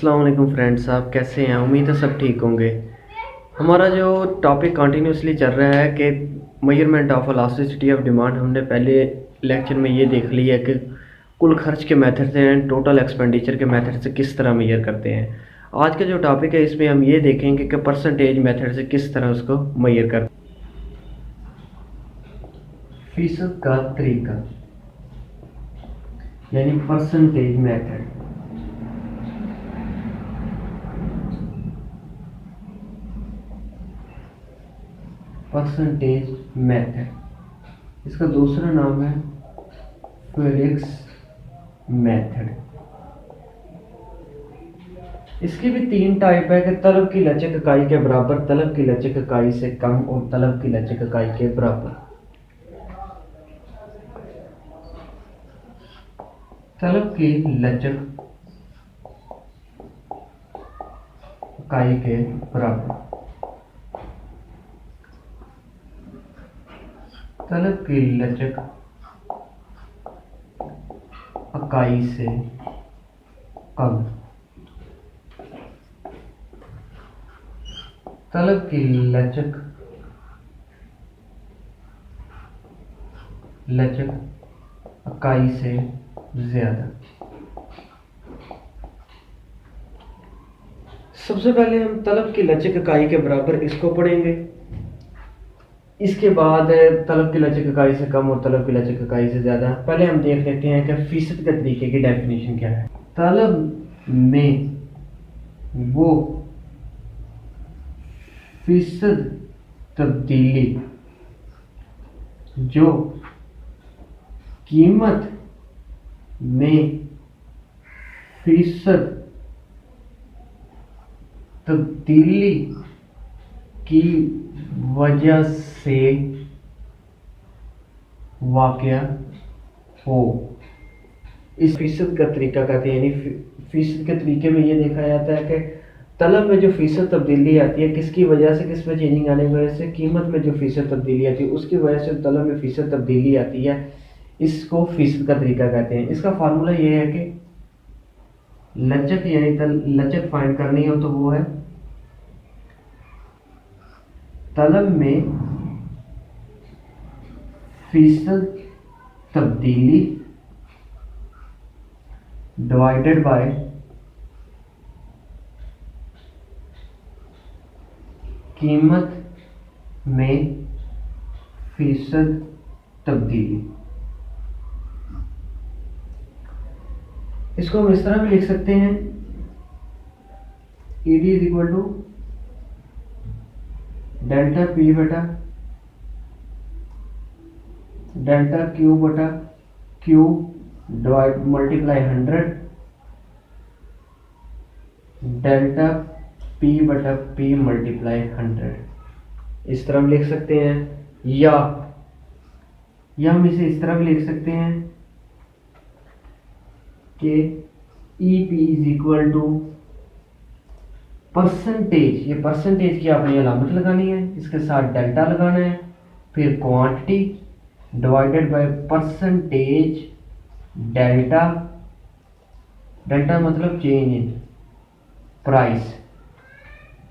अस्सलाम वालेकुम फ्रेंड्स, आप कैसे हैं? उम्मीद है सब ठीक होंगे। हमारा जो टॉपिक कंटिन्यूसली चल रहा है कि measurement of elasticity of demand. हमने पहले लेक्चर में ये देख लिया कि कुल खर्च के मेथड से टोटल एक्सपेंडिचर के मेथड से किस तरह मेजर करते हैं। आज का जो टॉपिक है इसमें हम ये देखेंगे कि परसेंटेज मेथड से किस तरह उसको मेजर करते हैं। फीसद का तरीका यानी परसेंटेज मेथड। परसेंटेज मेथड, इसका दूसरा नाम है फेलिक्स मेथड। इसकी भी तीन टाइप है कि तलब की लचक इकाई के बराबर, तलब की लचक इकाई से कम और तलब की लचक इकाई के बराबर। तलब की लचक इकाई के बराबर, तलब की लचक इकाई से कम, तलब की लचक इकाई से ज्यादा। सबसे पहले हम तलब की लचक इकाई के बराबर इसको पढ़ेंगे। इसके बाद तलब की लचक इकाई से कम और तलब की लचक इकाई से ज़्यादा। पहले हम देख लेते हैं कि फीसद के तरीके की डेफिनेशन क्या है। तलब में वो फीसद तब्दीली जो कीमत में फीसद तब्दीली की वजह से वाक़या हो, इस फीसद का तरीका कहते हैं। यानी फीसद के तरीके में ये देखा जाता है कि तलब में जो फीसद तब्दीली आती है किसकी वजह से, किस में चेंजिंग आने की वजह से, कीमत में जो फीसद तब्दीली आती है उसकी वजह से तलब में फीसद तब्दीली आती है, इसको फीसद का तरीका कहते हैं। इसका फार्मूला ये है कि लचक यानी लचक फाइंड करनी हो तो वो है तलब में फीसद तब्दीली डिवाइडेड बाय कीमत में फीसद तब्दीली। इसको हम इस तरह भी लिख सकते हैं, ED is equal to delta P बटा डेल्टा Q बटा Q divide multiply 100 delta P बटा P मल्टीप्लाई 100। इस तरह हम लिख सकते हैं, या हम इसे इस तरह भी लिख सकते हैं कि EP is equal to percentage. ये परसेंटेज की आपने अलामत लगानी है, इसके साथ डेल्टा लगाना है, फिर quantity divided by percentage delta. Delta मतलब चेंज इन प्राइस।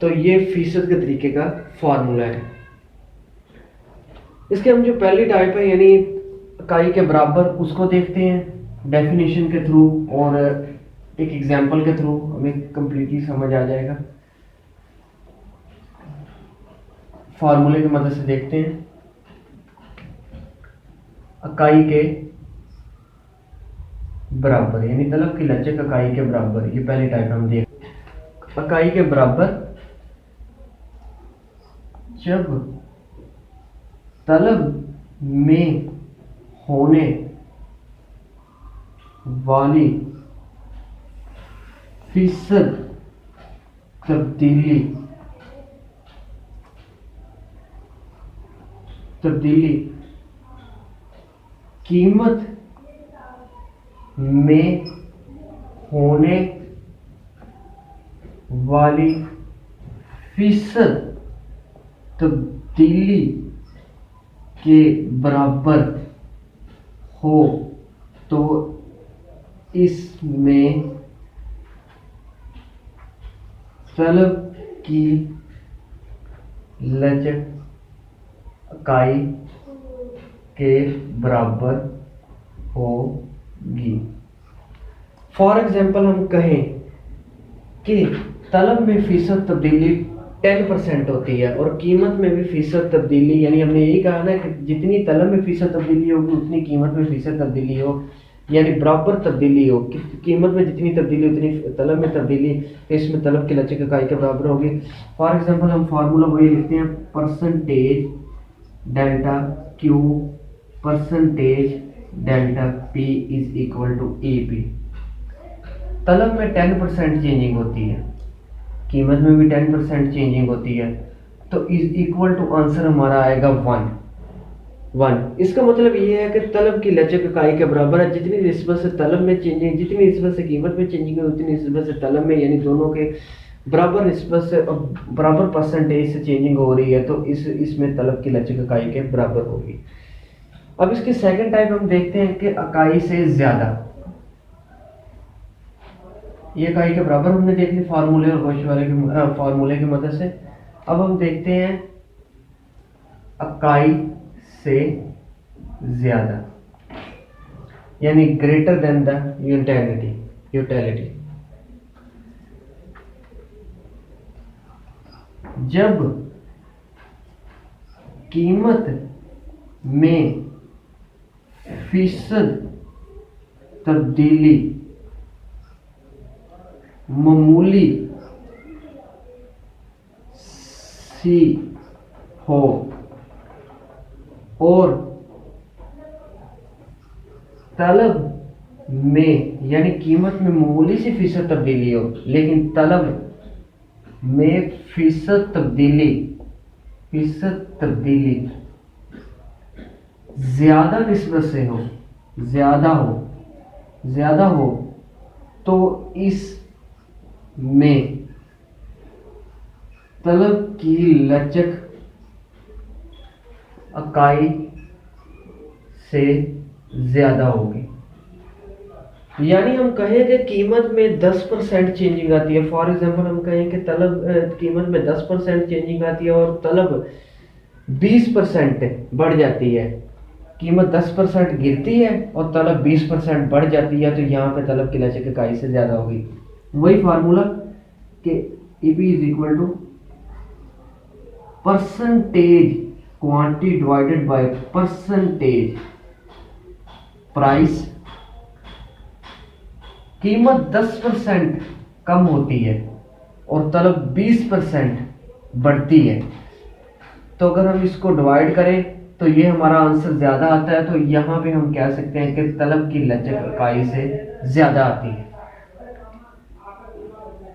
तो ये फीसद के तरीके का फॉर्मूला है। इसके हम जो पहली टाइप है यानी इकाई के बराबर, उसको देखते हैं डेफिनेशन के थ्रू और एक एग्जांपल के थ्रू हमें कंप्लीटली समझ आ जाएगा। फार्मूले की मदद से देखते हैं। इकाई के बराबर यानी तलब की लचक इकाई के बराबर, ये पहली टाइप हम देख। इकाई के बराबर जब तलब में होने वाली फीसद तब्दीली कीमत में होने वाली फीसद तब्दीली के बराबर हो तो इसमें तलब की लचक इकाई के बराबर होगी। फॉर एग्जाम्पल हम कहें कि तलब में फीसद तब्दीली 10% होती है और कीमत में भी फीसद तब्दीली, यानी हमने यही कहा ना कि जितनी तलब में फीसद तब्दीली होगी उतनी कीमत में फीसद तब्दीली हो, यानी बराबर तब्दीली हो कि कीमत में जितनी तब्दीली उतनी तलब में तब्दीली, तो इसमें तलब की लचक इकाई के बराबर होगी। फॉर एग्जांपल हम फार्मूला वही लिखते हैं, percentage delta Q percentage delta P is equal to E P. तलब में 10% चेंजिंग होती है, कीमत में भी 10% चेंजिंग होती है, तो इज इक्वल टू आंसर हमारा आएगा 1। इसका मतलब ये है कि तलब की लचक इकाई के बराबर है, जितनी निस्बत से तलब में चेंजिंग, जितनी निस्बत से कीमत में चेंजिंग है उतनी निस्बत से तलब में, यानी दोनों के बराबर निस्बत से बराबर परसेंटेज से चेंजिंग हो रही है, तो इसमें तलब की लचक इकाई के बराबर होगी। अब इसकी सेकंड टाइप हम देखते हैं कि इकाई से ज्यादा। ये इकाई के बराबर हमने देख ली फार्मूले और कोश वाले के फार्मूले की मदद से। अब हम देखते हैं इकाई से ज्यादा, यानी ग्रेटर देन द यूटिलिटी। जब कीमत में फीसद तब्दीली मामूली सी हो और तलब में, यानी कीमत में मामूली सी फीसद तब्दीली हो लेकिन तलब में फीसद तब्दीली ज्यादा निस्बत से हो, ज्यादा हो, तो इस में तलब की लचक इकाई से ज्यादा होगी। यानी हम कहें कि कीमत में 10% चेंजिंग आती है, फॉर एग्जांपल हम कहें कि तलब कीमत में 10% चेंजिंग आती है और तलब 20% बढ़ जाती है, कीमत 10% गिरती है और तलब 20% बढ़ जाती है, तो यहाँ पे तलब की लचक इकाई से ज्यादा होगी। वही फार्मूला कि EP is equal to percentage quantity divided by percentage price. कीमत 10% कम होती है और तलब 20% बढ़ती है, तो अगर हम इसको डिवाइड करें तो ये हमारा आंसर ज्यादा आता है, तो यहां पे हम कह सकते हैं कि तलब की लचक इकाई से ज्यादा आती है,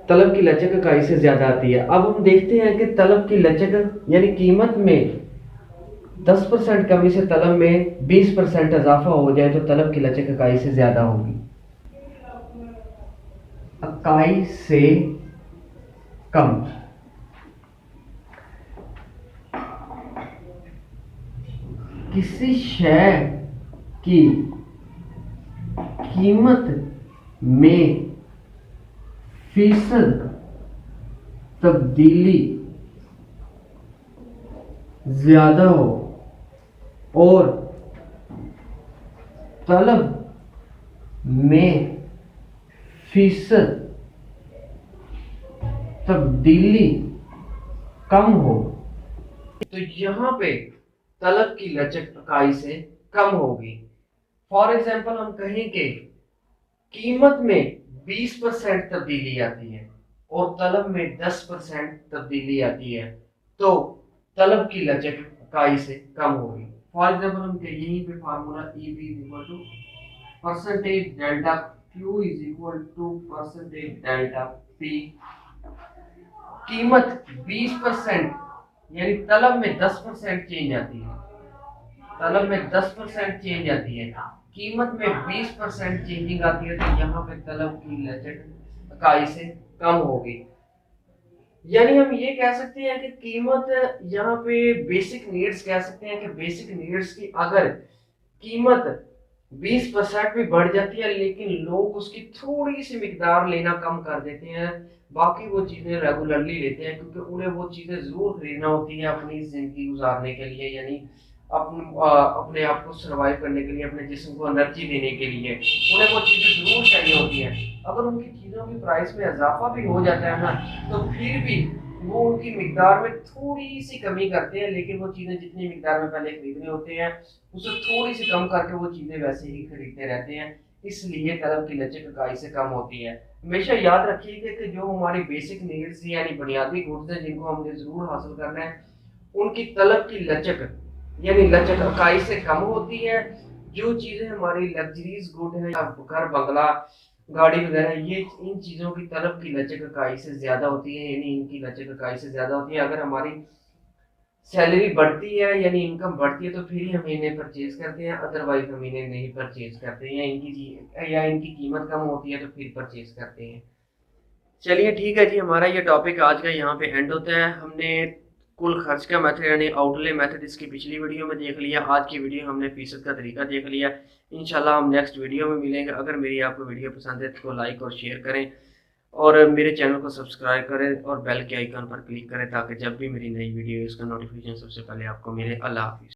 तलब की लचक इकाई से ज्यादा आती है। अब हम देखते हैं कि तलब की लचक, यानी कीमत में 10% कमी से तलब में 20% इजाफा हो जाए तो तलब की लचक इकाई से ज्यादा होगी। इकाई से कम, किसी शय की कीमत में फीसद तब्दीली ज्यादा हो और तलब में फीसद तब्दीली कम हो, तो यहां पे तलब की लचक इकाई से कम होगी। फॉर एग्जाम्पल हम कहें कि कीमत में 20% तब्दीली आती है और तलब में 10% तब्दीली आती है, तो तलब की लचक इकाई से कम होगी। फॉर एग्जाम्पल हम यहीं पे formula EP is equal to percentage delta Q is equal to percentage delta P। कीमत 20%, यानी तलब में 10% चेंज आती है, तलब में 10% चेंज आती है, कीमत में 20% चेंजिंग आती है, तो यहाँ पे तलब की लचक इकाई से कम होगी। यानी हम ये कह सकते हैं कि कीमत यहाँ पे बेसिक नीड्स कह सकते हैं कि बेसिक नीड्स की अगर कीमत 20% भी बढ़ जाती है, लेकिन लोग उसकी थोड़ी सी मिकदार लेना कम कर देते हैं। बाकी वो चीज़ें रेगुलरली लेते हैं, क्योंकि उन्हें वो चीज़ें ज़रूर खरीदना होती है अपनी ज़िंदगी गुजारने के लिए, यानी अपने आप को सर्वाइव करने के लिए, अपने जिस्म को एनर्जी देने के लिए उन्हें वो चीज़ें ज़रूर चाहिए होती हैं। अगर उनकी चीज़ों की प्राइस में इजाफा भी हो जाता है ना, तो फिर भी वो उनकी मिकदार में थोड़ी सी कमी करते हैं, लेकिन वो चीज़ें जितनी मिकदार में पहले खरीदने होते हैं उसे थोड़ी सी कम करके वो चीज़ें वैसे ही खरीदते रहते हैं। इसलिए तलब की लचक इकाई से कम होती है। हमेशा याद रखिए कि जो हमारी बेसिक नीड्स यानी बुनियादी गुड्स हैं जिनको हमने ज़रूर हासिल करना है, उनकी तलब की लचक यानी लचक इकाई से कम होती है। जो चीज़ें हमारी लग्जरीज गुड हैं, घर बंगला गाड़ी वगैरह, ये इन चीज़ों की तलब की लचक इकाई से ज़्यादा होती है, यानी इनकी लचक इकाई से ज़्यादा होती है। अगर हमारी सैलरी बढ़ती है यानी इनकम बढ़ती है तो फिर ही हम इन्हें परचेज करते हैं, अदरवाइज हम इन्हें नहीं परचेज करते हैं, या इनकी कीमत कम होती है तो फिर परचेज करते हैं। चलिए ठीक है जी, हमारा ये टॉपिक आज का यहाँ पे एंड होता है। हमने कुल खर्च का मेथड यानी आउटले मेथड इसकी पिछली वीडियो में देख लिया, आज की वीडियो हमने फीसद का तरीका देख लिया। इंशाल्लाह हम नेक्स्ट वीडियो में मिलेंगे। अगर मेरी आपको वीडियो पसंद है तो लाइक और शेयर करें, और मेरे चैनल को सब्सक्राइब करें और बेल के आइकन पर क्लिक करें, ताकि जब भी मेरी नई वीडियो इसका नोटिफिकेशन सबसे पहले आपको मिले। अल्लाह हाफिज़।